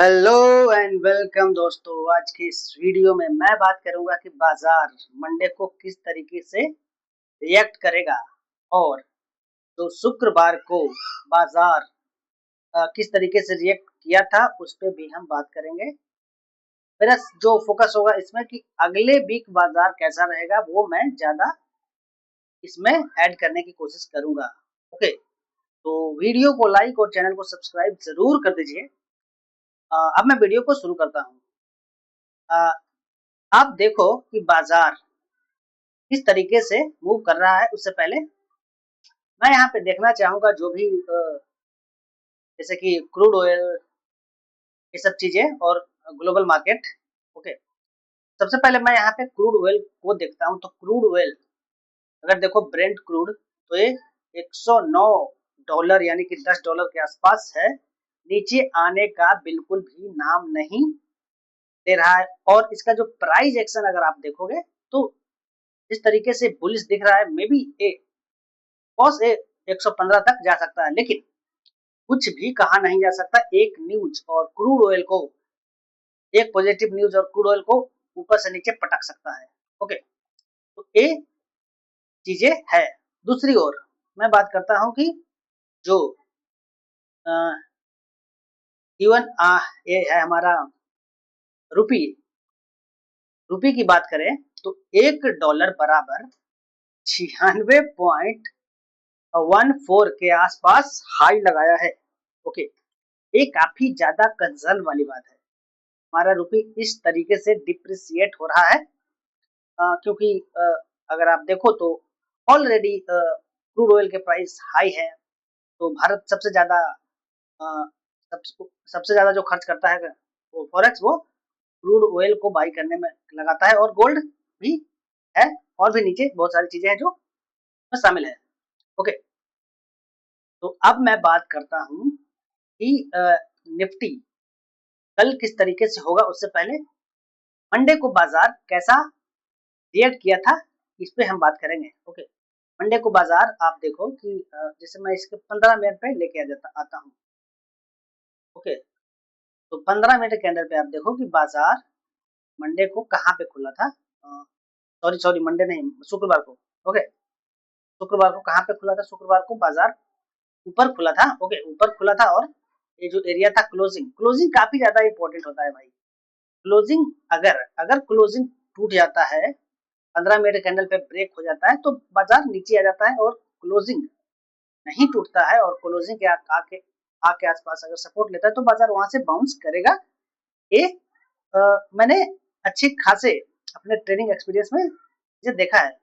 Hello and welcome दोस्तों। आज की इस वीडियो में मैं बात करूंगा कि बाजार मंडे को किस तरीके से रिएक्ट करेगा और जो शुक्रवार को बाजार किस तरीके से रिएक्ट किया था उस पे भी हम बात करेंगे। मेरा जो फोकस होगा इसमें कि अगले वीक बाजार कैसा रहेगा वो मैं ज्यादा इसमें ऐड करने की कोशिश करूंगा। ओके, तो वीडियो को लाइक और चैनल को सब्सक्राइब जरूर कर दीजिए। अब मैं वीडियो को शुरू करता हूँ। आप देखो कि बाजार किस तरीके से मूव कर रहा है। उससे पहले मैं यहाँ पे देखना चाहूंगा जो भी जैसे कि क्रूड ऑयल, ये सब चीजें और ग्लोबल मार्केट। ओके, सबसे पहले मैं यहाँ पे क्रूड ऑयल को देखता हूँ। तो क्रूड ऑयल अगर देखो ब्रेंट क्रूड, तो ये 109 डॉलर यानी कि $10 के आसपास है। नीचे आने का बिल्कुल भी नाम नहीं दे रहा है। और इसका जो प्राइस एक्शन अगर आप देखोगे तो इस तरीके से बुलिश दिख रहा है। मे बी कॉस 115 तक जा सकता है, लेकिन कुछ भी कहा नहीं जा सकता। एक न्यूज और क्रूड ऑयल को, एक पॉजिटिव न्यूज और क्रूड ऑयल को ऊपर से नीचे पटक सकता है। ओके, तो ये चीजें है। दूसरी ओर मैं बात करता हूं कि जो इवन ये है हमारा रुपी। रुपी की बात करें तो $1 बराबर 96.14 के आसपास हाई लगाया है। ओके, ये काफी ज्यादा कंसर्न वाली बात है। हमारा रुपी इस तरीके से डिप्रिसिएट हो रहा है क्योंकि अगर आप देखो तो ऑलरेडी क्रूड ऑयल के प्राइस हाई है। तो भारत सबसे ज्यादा अ, सबसे ज्यादा जो खर्च करता है वो फॉरेक्स, वो क्रूड ऑयल को बाई करने में लगाता है। और गोल्ड भी है, और भी नीचे बहुत सारी चीजें हैं जो शामिल है। ओके, तो अब मैं बात करता हूँ कि निफ्टी कल किस तरीके से होगा। उससे पहले मंडे को बाजार कैसा रिएक्ट किया था इस पे हम बात करेंगे। ओके, मंडे को बाजार आप देखो कि जैसे मैं इसके 15 मिनट पे लेके आता हूँ। ओके, तो 15 मिनट के अंदर पे आप देखो कि बाजार मंडे को कहाँ पे खुला था। सॉरी सॉरी, मंडे नहीं, शुक्रवार को। ओके, शुक्रवार को कहाँ पे खुला था। शुक्रवार को बाजार ऊपर खुला था। ओके, ऊपर खुला था और ये जो एरिया था क्लोजिंग, क्लोजिंग काफी ज्यादा इंपॉर्टेंट होता है भाई। क्लोजिंग अगर अगर क्लोजिंग टूट जाता है, 15 मिनट कैंडल पे ब्रेक हो जाता है, तो बाजार नीचे आ जाता है। और क्लोजिंग नहीं टूटता है और क्लोजिंग के आके आसपास अगर सपोर्ट लेता है तो बाजार वहां से बाउंस करेगा। ये मैंने अच्छे खासे अपने ट्रेडिंग एक्सपीरियंस में ये देखा है।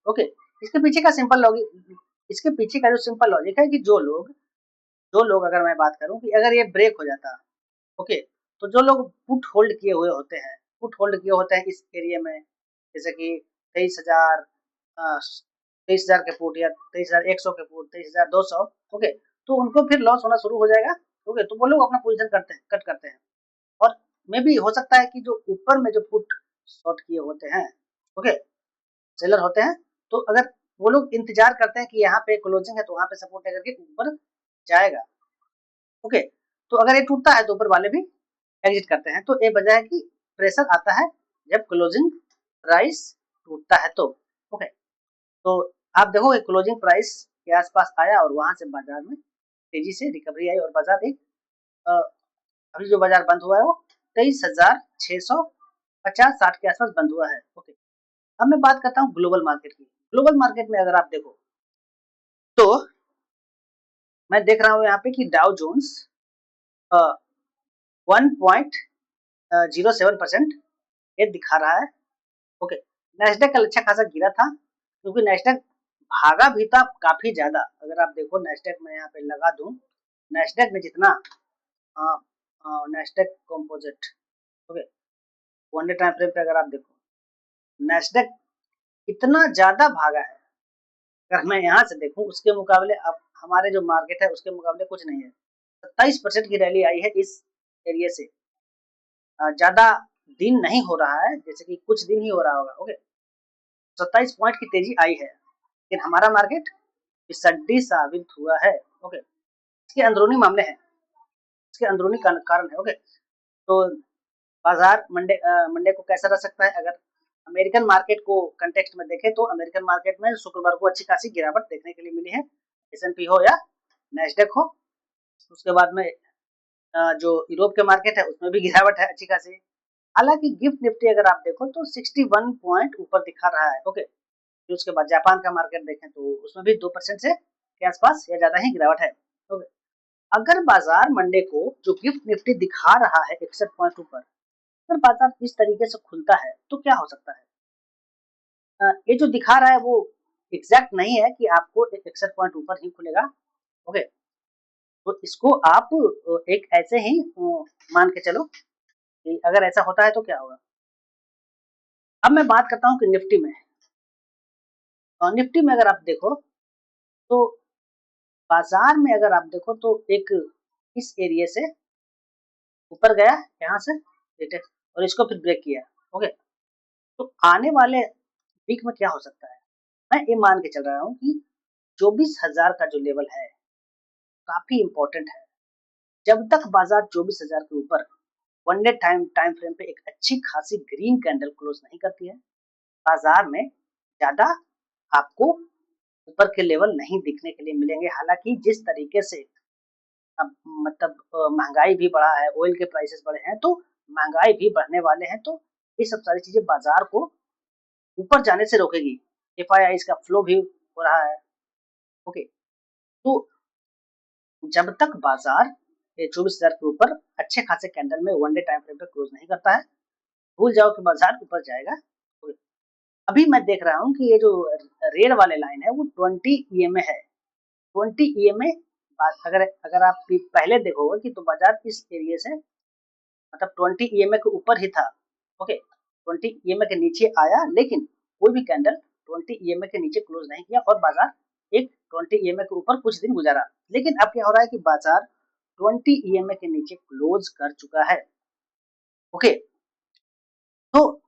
ओके, इसके पीछे का सिंपल लॉजिक, इसके पीछे का जो सिंपल लॉजिक है कि जो लोग अगर मैं बात करूं कि अगर ये ब्रेक हो जाता, ओके, तो जो लोग पुट होल्ड किए हुए होते हैं, पुट होल्ड किए होते हैं इस एरिया में, जैसे कि 23,000, 23,000 के पुट या 23,100 के पुट, 23,200। ओके, तो उनको फिर लॉस होना शुरू हो जाएगा। ओके, तो वो लोग अपना पोजीशन कट करते हैं। और मे भी हो सकता है कि जो ऊपर में जो पुट शॉर्ट किए होते हैं, ओके, सेलर होते हैं, तो अगर वो लोग इंतजार करते हैं कि यहाँ पे क्लोजिंग है तो वहां पे सपोर्ट लेकर के ऊपर जाएगा। ओके, तो अगर ये टूटता है तो ऊपर वाले भी एग्जिट करते हैं। तो ये वजह है कि प्रेशर आता है जब क्लोजिंग प्राइस टूटता है तो। ओके, तो आप देखो क्लोजिंग प्राइस के आसपास आया और वहां से बाजार में तेजी से रिकवरी आई और बाजार एक अभी जो बाजार बंद हुआ है वो 23,650-60 के आसपास बंद हुआ है। ओके, अब मैं बात करता हूँ ग्लोबल मार्केट की। ग्लोबल मार्केट में अगर आप देखो तो मैं देख रहा हूँ यहाँ पे कि डाउ जोन्स 1.07% ये दिखा रहा है। ओके, नेस्डेक कल अच्छा खासा गिरा था क्योंकि नेस्डेक भागा भी था काफी ज्यादा। अगर आप देखो नेस्डेक में यहाँ पे लगा दूं, नेस्डेक ने जितना Nasdaq composite, okay, 1 day time frame पे अगर आप देखो नेस्डेक कितना ज्यादा भागा है। अगर मैं यहाँ से देखूं उसके मुकाबले अब हमारे जो मार्केट है उसके मुकाबले कुछ नहीं है। 27% की रैली आई है इस एरिया से। ज्यादा दिन नहीं हो रहा है, जैसे कि कुछ दिन ही हो रहा होगा। ओके, 27 पॉइंट की तेजी आई है, लेकिन हमारा मार्केट सड्डी साबित हुआ है। ओके, इसके अंदरूनी मामले हैं, इसके अंदरूनी कारण है। ओके, तो बाजार मंडे को कैसा रह सकता है? अगर अमेरिकन मार्केट को कंटेक्स्ट में देखें तो अमेरिकन मार्केट में शुक्रवार को अच्छी खासी गिरावट देखने के लिए मिली है, S&P हो या नैस्डैक हो। उसके बाद में जो यूरोप के मार्केट है उसमें भी गिरावट है अच्छी खासी। हालांकि गिफ्ट निफ्टी अगर आप देखो तो 61 पॉइंट ऊपर दिखा रहा है। ओके, फिर उसके बाद जापान का मार्केट देखें तो उसमें भी 2% से के आसपास या ज्यादा ही गिरावट है। ओके, अगर बाजार मंडे को जो गिफ्ट निफ्टी दिखा रहा है 61 पॉइंट ऊपर, अगर बाजार इस तरीके से खुलता है तो क्या हो सकता है? ये जो दिखा रहा है वो एग्जैक्ट नहीं है कि आपको 61 पॉइंट ऊपर ही खुलेगा। ओके, तो इसको आप एक ऐसे ही मान के चलो कि अगर ऐसा होता है तो क्या होगा। अब मैं बात करता हूँ कि निफ्टी में, और निफ्टी में अगर आप देखो तो बाजार में अगर आप देखो तो एक इस एरिया से ऊपर गया यहाँ से और इसको फिर ब्रेक किया। ओके, तो आने वाले वीक में क्या हो सकता है, मैं ये मान के चल रहा हूँ कि 24,000 का जो लेवल है काफी इंपॉर्टेंट है। जब तक बाजार 24,000 के ऊपर वन डे टाइम फ्रेम पे एक अच्छी खासी ग्रीन कैंडल क्लोज नहीं करती है, बाजार में ज्यादा आपको ऊपर के लेवल नहीं दिखने के लिए मिलेंगे। हालांकि जिस तरीके से अब मतलब महंगाई भी बढ़ा है, ऑयल के प्राइसेस बढ़े हैं, तो महंगाई भी बढ़ने वाले हैं, तो ये सब सारी चीजें बाजार को ऊपर जाने से रोकेगी। FII का फ्लो भी हो रहा है। ओके, तो जब तक बाजार 24,000 के ऊपर अच्छे खासे कैंडल में वन डे टाइम फ्रेम पे क्लोज नहीं करता है, भूल जाओ कि बाजार ऊपर जाएगा। अभी मैं देख रहा हूँ कि ये जो रेड वाले लाइन है वो 20 EMA है। 20 EMA अगर अगर आप पहले देखोगे कि तो बाजार इस एरिया से मतलब 20 EMA के ऊपर ही था। ओके, 20 EMA के नीचे आया, लेकिन कोई भी कैंडल 20 EMA के नीचे क्लोज नहीं किया और बाजार एक 20 EMA के ऊपर कुछ दिन गुजारा। लेकिन अब क्या हो रहा है कि बाजार 20 EMA के नीचे क्लोज कर चुका है। ओके, तो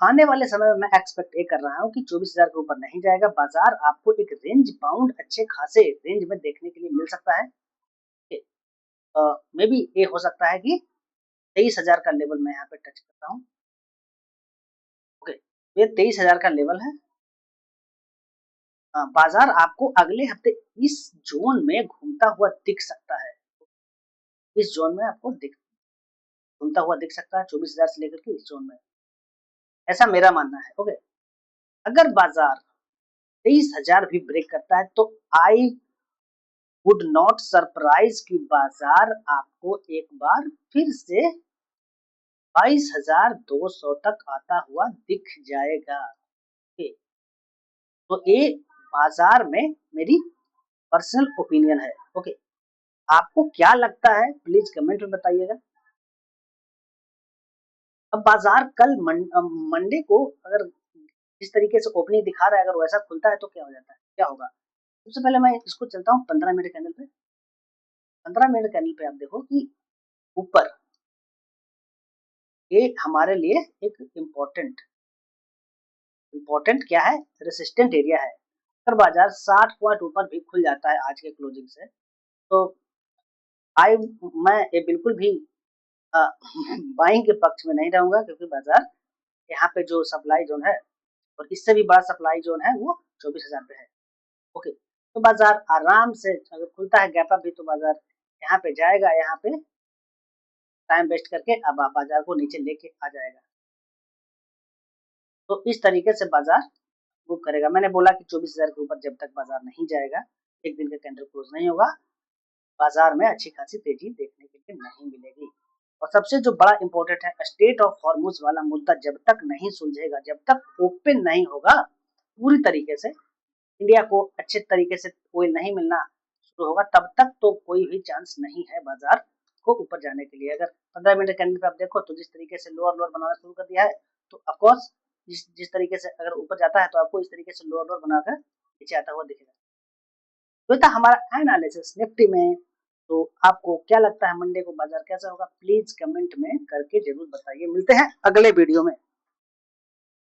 आने वाले समय में मैं एक्सपेक्ट ये कर रहा हूँ कि 24,000 के ऊपर नहीं जाएगा बाजार, आपको एक रेंज बाउंड अच्छे खासे रेंज में देखने के लिए मिल सकता है। मे बी ये हो सकता है कि 23,000 का लेवल मैं यहाँ पे टच करता हूँ। ओके, ये 23,000 का लेवल है। बाजार आपको अगले हफ्ते इस जोन में घूमता हुआ दिख सकता है। इस जोन में आपको घूमता हुआ दिख सकता है 24,000 से लेकर के इस जोन में, ऐसा मेरा मानना है। ओके, अगर बाजार 23,000 भी ब्रेक करता है तो आई वुड नॉट सरप्राइज कि बाजार आपको एक बार फिर से 22,200 तक आता हुआ दिख जाएगा। तो ये बाजार में मेरी पर्सनल ओपिनियन है। ओके, आपको क्या लगता है प्लीज कमेंट में बताइएगा। अब बाजार कल मंडे को अगर जिस तरीके से ओपनिंग दिखा रहा है अगर वैसा खुलता है तो क्या हो जाता है, क्या होगा? सबसे पहले मैं इसको चलता हूँ 15 मिनट कैंडल पे। 15 मिनट कैंडल पे आप देखो कि ऊपर ये हमारे लिए एक इम्पोर्टेंट क्या है, रेसिस्टेंट एरिया है। अगर बाजार 60 पॉइंट ऊपर भी खुल जाता है आज के क्लोजिंग से तो मैं ये बिल्कुल भी बाइंग के पक्ष में नहीं रहूंगा, क्योंकि बाजार यहाँ पे जो सप्लाई जोन है और इससे भी बड़ा सप्लाई जोन है वो 24,000 पे है। ओके, तो बाजार आराम से अगर खुलता है गैप अप भी तो बाजार यहाँ पे जाएगा, यहाँ पे टाइम वेस्ट करके अब आप बाजार को नीचे लेके आ जाएगा। तो इस तरीके से बाजार मूव करेगा। मैंने बोला कि 24,000 के ऊपर जब तक बाजार नहीं जाएगा, एक दिन का कैंडल क्लोज नहीं होगा, बाजार में अच्छी खासी तेजी देखने के लिए नहीं मिलेगी। और सबसे जो बड़ा इंपॉर्टेंट है, स्टेट ऑफ हॉर्मुज वाला मुद्दा जब तक नहीं सुलझेगा, जब तक ओपन नहीं होगा पूरी तरीके से, इंडिया को अच्छे तरीके से ऑयल नहीं मिलना शुरू होगा, तब तक तो कोई भी चांस नहीं है बाजार को ऊपर जाने के लिए। अगर 15 मिनट कैंडल पे आप देखो तो जिस तरीके से लोअर लोअर बनाना शुरू कर दिया है, तो ऑफकोर्स जिस तरीके से अगर ऊपर जाता है तो आपको इस तरीके से लोअर लोअर बनाकर नीचे आता हुआ दिखेगा। तो था हमारा एनालिसिस निफ्टी में। तो आपको क्या लगता है मंडे को बाजार कैसा होगा, प्लीज कमेंट में करके जरूर बताइए। मिलते हैं अगले वीडियो में।